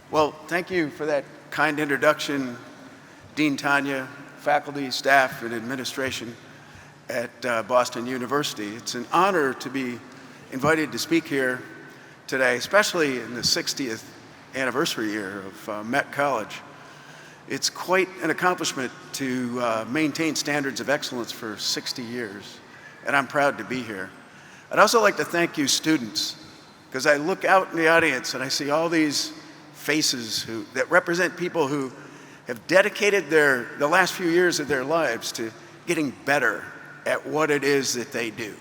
Well, thank you for that kind introduction, Dean Tanya, faculty, staff, and administration at Boston University. It's an honor to be invited to speak here today, especially in the 60th anniversary year of Met College. It's quite an accomplishment to maintain standards of excellence for 60 years, and I'm proud to be here. I'd also like to thank you students, because I look out in the audience and I see all these faces that represent people who have dedicated the last few years of their lives to getting better at what it is that they do.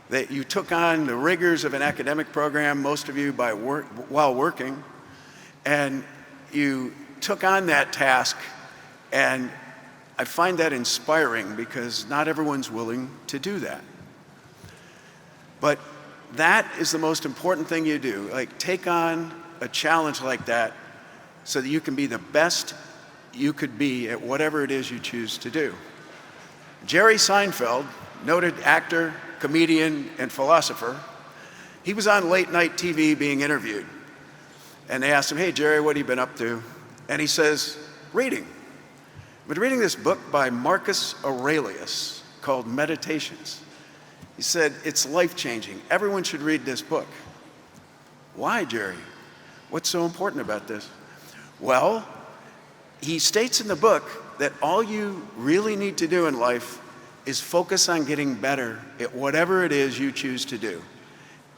That you took on the rigors of an academic program, most of you while working, and you took on that task, and I find that inspiring because not everyone's willing to do that. But that is the most important thing you do. Like, take on a challenge like that so that you can be the best you could be at whatever it is you choose to do. Jerry Seinfeld, noted actor, comedian, and philosopher, he was on late night TV being interviewed. And they asked him, "Hey, Jerry, what have you been up to?" And he says, "Reading. I've been reading this book by Marcus Aurelius called Meditations." He said, "It's life-changing. Everyone should read this book." "Why, Jerry? What's so important about this?" Well, he states in the book that all you really need to do in life is focus on getting better at whatever it is you choose to do.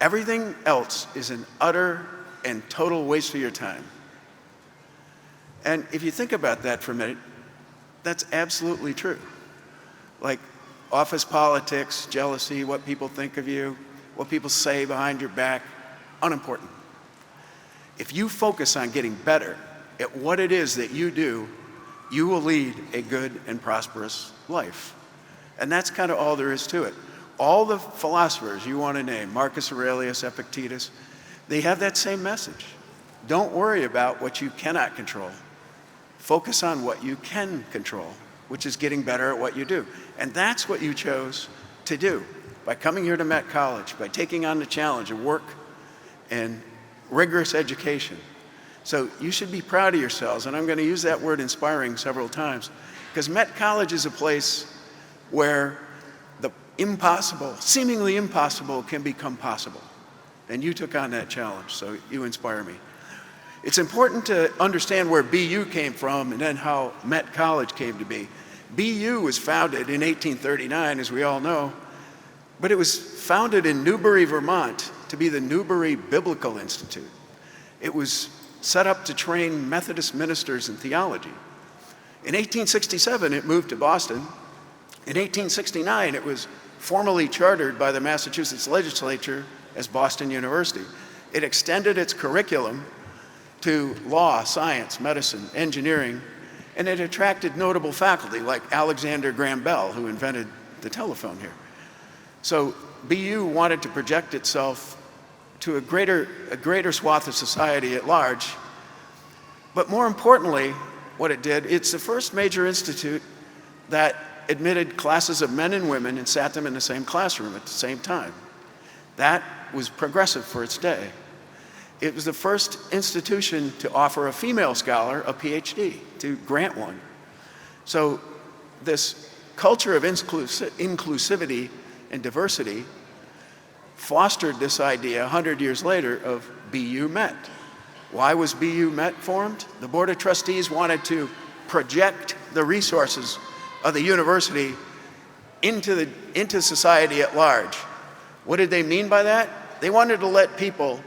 Everything else is an utter and total waste of your time. And if you think about that for a minute, that's absolutely true. Like office politics, jealousy, what people think of you, what people say behind your back, unimportant. If you focus on getting better at what it is that you do, you will lead a good and prosperous life. And that's kind of all there is to it. All the philosophers you want to name, Marcus Aurelius, Epictetus, they have that same message. Don't worry about what you cannot control. Focus on what you can control, which is getting better at what you do. And that's what you chose to do by coming here to Met College, by taking on the challenge of work and rigorous education. So you should be proud of yourselves, and I'm going to use that word inspiring several times, because Met College is a place where the impossible, seemingly impossible, can become possible. And you took on that challenge, so you inspire me. It's important to understand where BU came from and then how Met College came to be. BU was founded in 1839, as we all know, but it was founded in Newbury, Vermont, to be the Newbury Biblical Institute. It was set up to train Methodist ministers in theology. In 1867, it moved to Boston. In 1869, it was formally chartered by the Massachusetts legislature as Boston University. It extended its curriculum to law, science, medicine, engineering, and it attracted notable faculty like Alexander Graham Bell, who invented the telephone here. So BU wanted to project itself to a greater swath of society at large. But more importantly, what it did, it's the first major institute that admitted classes of men and women and sat them in the same classroom at the same time. That was progressive for its day. It was the first institution to offer a female scholar a PhD, to grant one. So this culture of inclusivity and diversity fostered this idea 100 years later of BU Met. Why was BU Met formed? The Board of Trustees wanted to project the resources of the university into society at large. What did they mean by that? They wanted to let people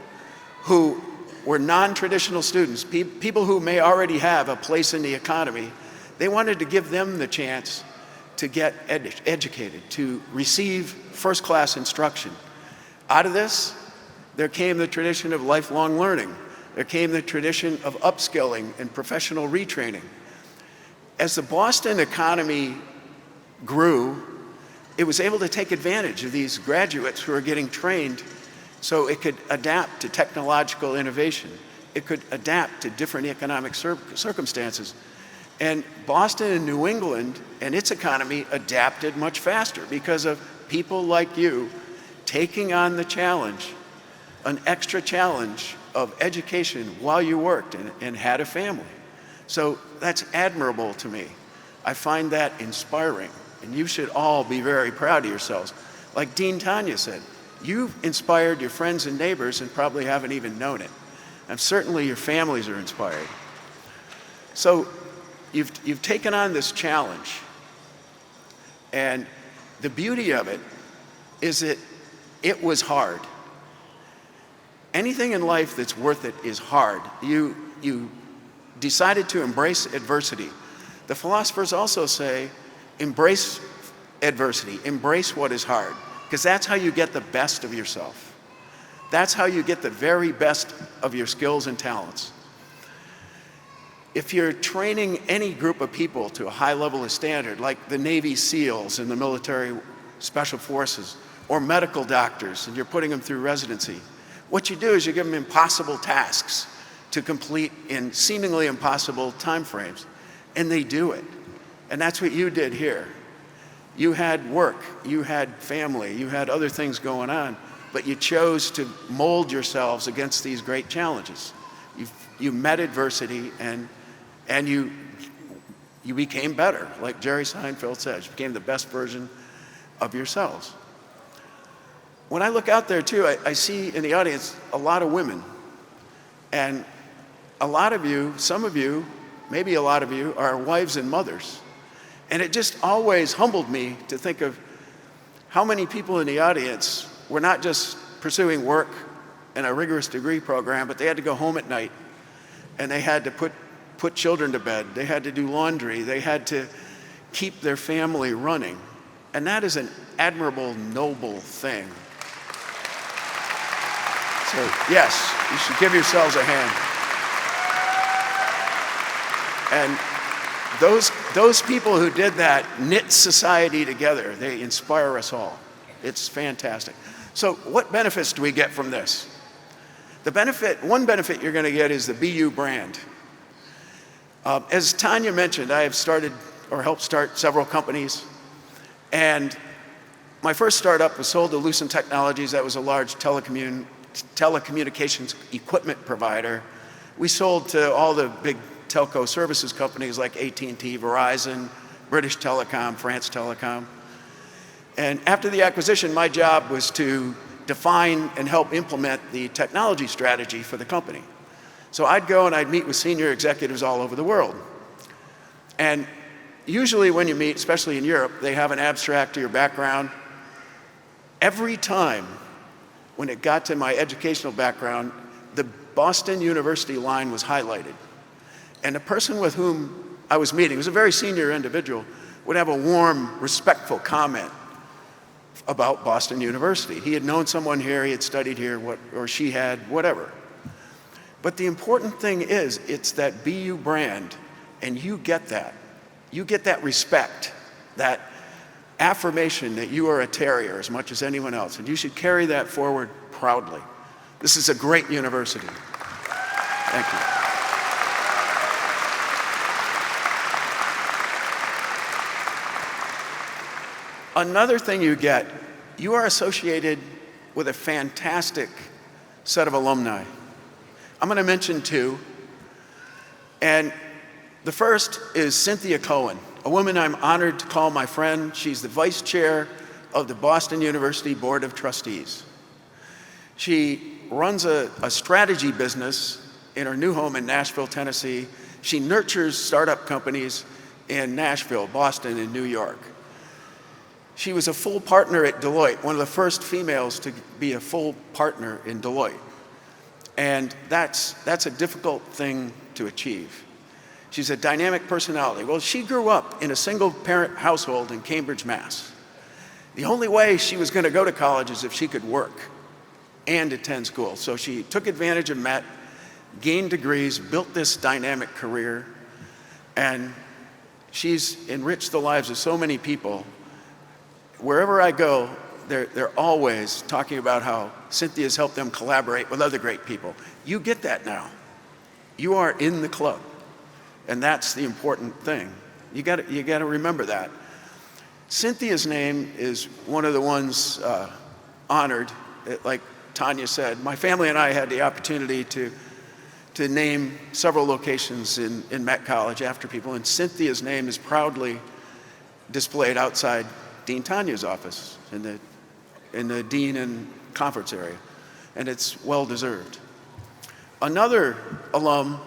who were non-traditional students, people who may already have a place in the economy, they wanted to give them the chance to get educated, to receive first-class instruction. Out of this, there came the tradition of lifelong learning. There came the tradition of upskilling and professional retraining. As the Boston economy grew, it was able to take advantage of these graduates who are getting trained so it could adapt to technological innovation. It could adapt to different economic circumstances. And Boston and New England and its economy adapted much faster because of people like you taking on the challenge an extra challenge of education while you worked and had a family. So that's admirable to me. I find that inspiring, and you should all be very proud of yourselves. Like Dean Tanya said, you've inspired your friends and neighbors and probably haven't even known it. And certainly your families are inspired. So you've taken on this challenge. And the beauty of it is that it was hard. Anything in life that's worth it is hard. You decided to embrace adversity. The philosophers also say, embrace adversity, embrace what is hard, because that's how you get the best of yourself. That's how you get the very best of your skills and talents. If you're training any group of people to a high level of standard, like the Navy SEALs and the military special forces, or medical doctors, and you're putting them through residency, what you do is you give them impossible tasks to complete in seemingly impossible time frames, and they do it. And that's what you did here. You had work, you had family, you had other things going on, but you chose to mold yourselves against these great challenges. You met adversity, and you became better. Like Jerry Seinfeld says, you became the best version of yourselves. When I look out there too, I see in the audience a lot of women. And a lot of you, some of you, maybe a lot of you, are wives and mothers. And it just always humbled me to think of how many people in the audience were not just pursuing work and a rigorous degree program, but they had to go home at night, and they had to put children to bed, they had to do laundry, they had to keep their family running. And that is an admirable, noble thing. So yes, you should give yourselves a hand. And those people who did that knit society together. They inspire us all. It's fantastic. So what benefits do we get from this? One benefit you're going to get is the BU brand. As Tanya mentioned, I have started or helped start several companies. And my first startup was sold to Lucent Technologies. That was a large telecommunications equipment provider. We sold to all the big telco services companies like AT&T, Verizon, British Telecom, France Telecom. And after the acquisition, my job was to define and help implement the technology strategy for the company. So I'd go and I'd meet with senior executives all over the world. And usually when you meet, especially in Europe, they have an abstract to your background. Every time when it got to my educational background, the Boston University line was highlighted. And the person with whom I was meeting, was a very senior individual, would have a warm, respectful comment about Boston University. He had known someone here, he had studied here, or she had, whatever. But the important thing is, it's that BU brand, and you get that. You get that respect, that affirmation that you are a terrier as much as anyone else, and you should carry that forward proudly. This is a great university. Thank you. Another thing you get, you are associated with a fantastic set of alumni. I'm going to mention two. And the first is Cynthia Cohen, a woman I'm honored to call my friend. She's the vice chair of the Boston University Board of Trustees. She runs a strategy business in her new home in Nashville, Tennessee. She nurtures startup companies in Nashville, Boston, and New York. She was a full partner at Deloitte, one of the first females to be a full partner in Deloitte. And that's a difficult thing to achieve. She's a dynamic personality. Well, she grew up in a single-parent household in Cambridge, Mass. The only way she was going to go to college is if she could work and attend school. So she took advantage of MET, gained degrees, built this dynamic career, and she's enriched the lives of so many people. Wherever I go, they're always talking about how Cynthia's helped them collaborate with other great people. You get that now. You are in the club, and that's the important thing. You got to remember that. Cynthia's name is one of the ones honored. Like Tanya said, my family and I had the opportunity to name several locations in Met College after people, and Cynthia's name is proudly displayed outside Dean Tanya's office in the Dean and Conference area, and it's well deserved. Another alum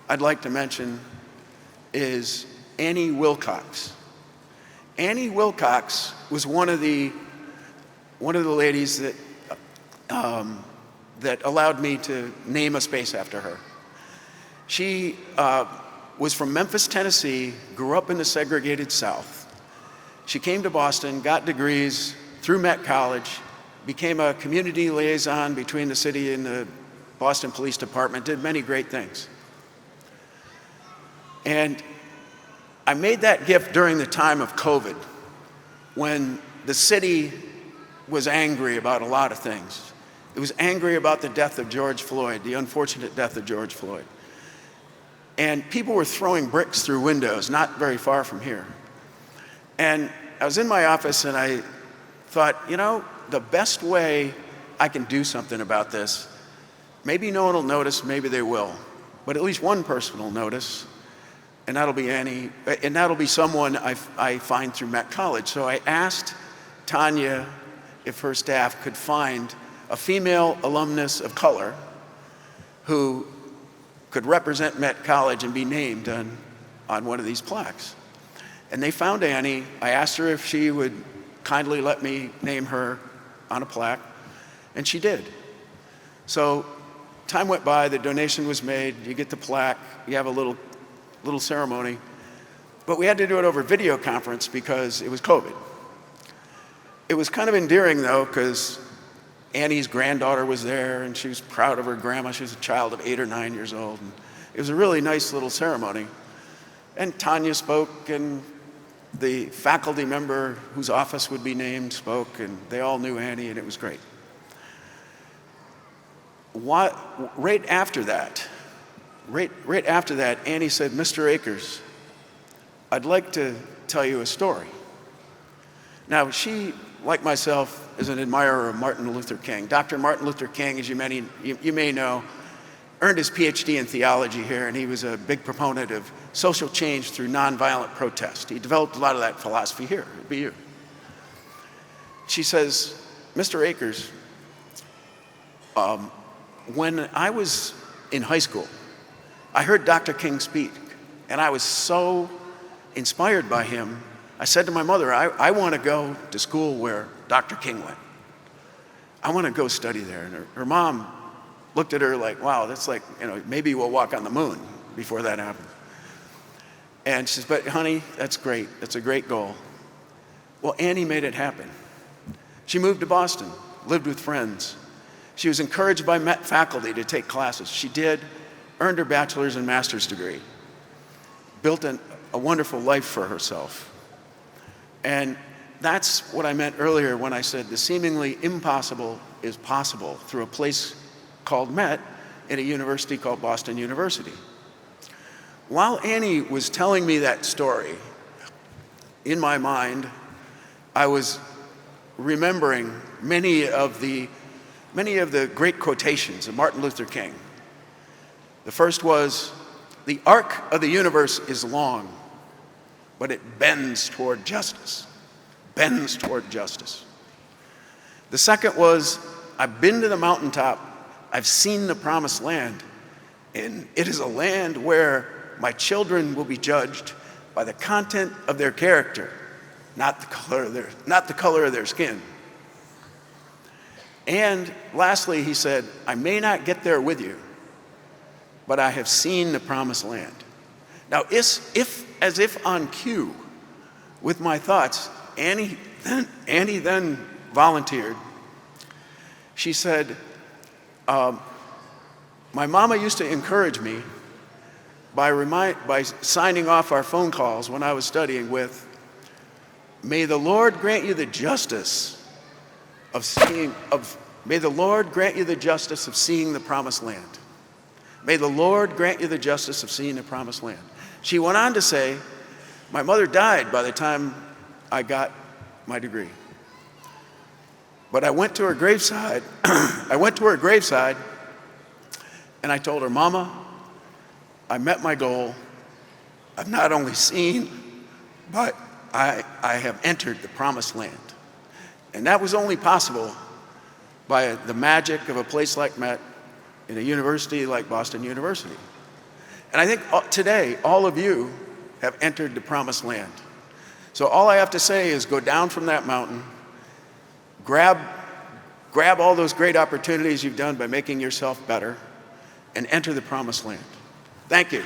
I'd like to mention is Annie Wilcox. Annie Wilcox was one of the ladies that allowed me to name a space after her. She was from Memphis, Tennessee, grew up in the segregated South. She came to Boston, got degrees through Met College, became a community liaison between the city and the Boston Police Department, did many great things. And I made that gift during the time of COVID, when the city was angry about a lot of things. It was angry about the death of George Floyd, the unfortunate death of George Floyd. And people were throwing bricks through windows, not very far from here. And I was in my office and I thought, you know, the best way I can do something about this, maybe no one will notice, maybe they will, but at least one person will notice, and that'll be Annie, and that'll be someone I find through Met College. So I asked Tanya if her staff could find a female alumnus of color who could represent Met College and be named on one of these plaques. And they found Annie. I asked her if she would kindly let me name her on a plaque, and she did. So time went by, the donation was made, you get the plaque, you have a little ceremony, but we had to do it over video conference because it was COVID. It was kind of endearing though, because Annie's granddaughter was there and she was proud of her grandma. She was a child of 8 or 9 years old. And it was a really nice little ceremony. And Tanya spoke, and the faculty member whose office would be named spoke, and they all knew Annie, and it was great. Right after that, Annie said, Mr. Akers, I'd like to tell you a story. Now, she, like myself, is an admirer of Martin Luther King. Dr. Martin Luther King, as you may know, earned his PhD in theology here, and he was a big proponent of social change through nonviolent protest. He developed a lot of that philosophy here at BU. She says, Mr. Akers, when I was in high school, I heard Dr. King speak, and I was so inspired by him, I said to my mother, I want to go to school where Dr. King went. I want to go study there. And her mom looked at her like, wow, that's like, you know, maybe we'll walk on the moon before that happens. And she says, but honey, that's great. That's a great goal. Well, Annie made it happen. She moved to Boston, lived with friends. She was encouraged by Met faculty to take classes. She did, earned her bachelor's and master's degree, built a wonderful life for herself. And that's what I meant earlier when I said the seemingly impossible is possible through a place called Met in a university called Boston University. While Annie was telling me that story, in my mind, I was remembering many of the great quotations of Martin Luther King. The first was, the arc of the universe is long, but it bends toward justice. Bends toward justice. The second was, I've been to the mountaintop, I've seen the promised land, and it is a land where my children will be judged by the content of their character, not the color of their skin. And lastly, he said, I may not get there with you, but I have seen the promised land. Now, as if on cue with my thoughts, Annie then volunteered. She said, my mama used to encourage me by signing off our phone calls when I was studying with, may the Lord grant you the justice of seeing the promised land. May the Lord grant you the justice of seeing the promised land. She went on to say, my mother died by the time I got my degree. But I went to her graveside I went to her graveside and I told her, Mama, I met my goal. I've not only seen, but I have entered the promised land. And that was only possible by the magic of a place like Met in a university like Boston University. And I think today, all of you have entered the promised land. So all I have to say is go down from that mountain, grab all those great opportunities you've done by making yourself better, and enter the promised land. Thank you.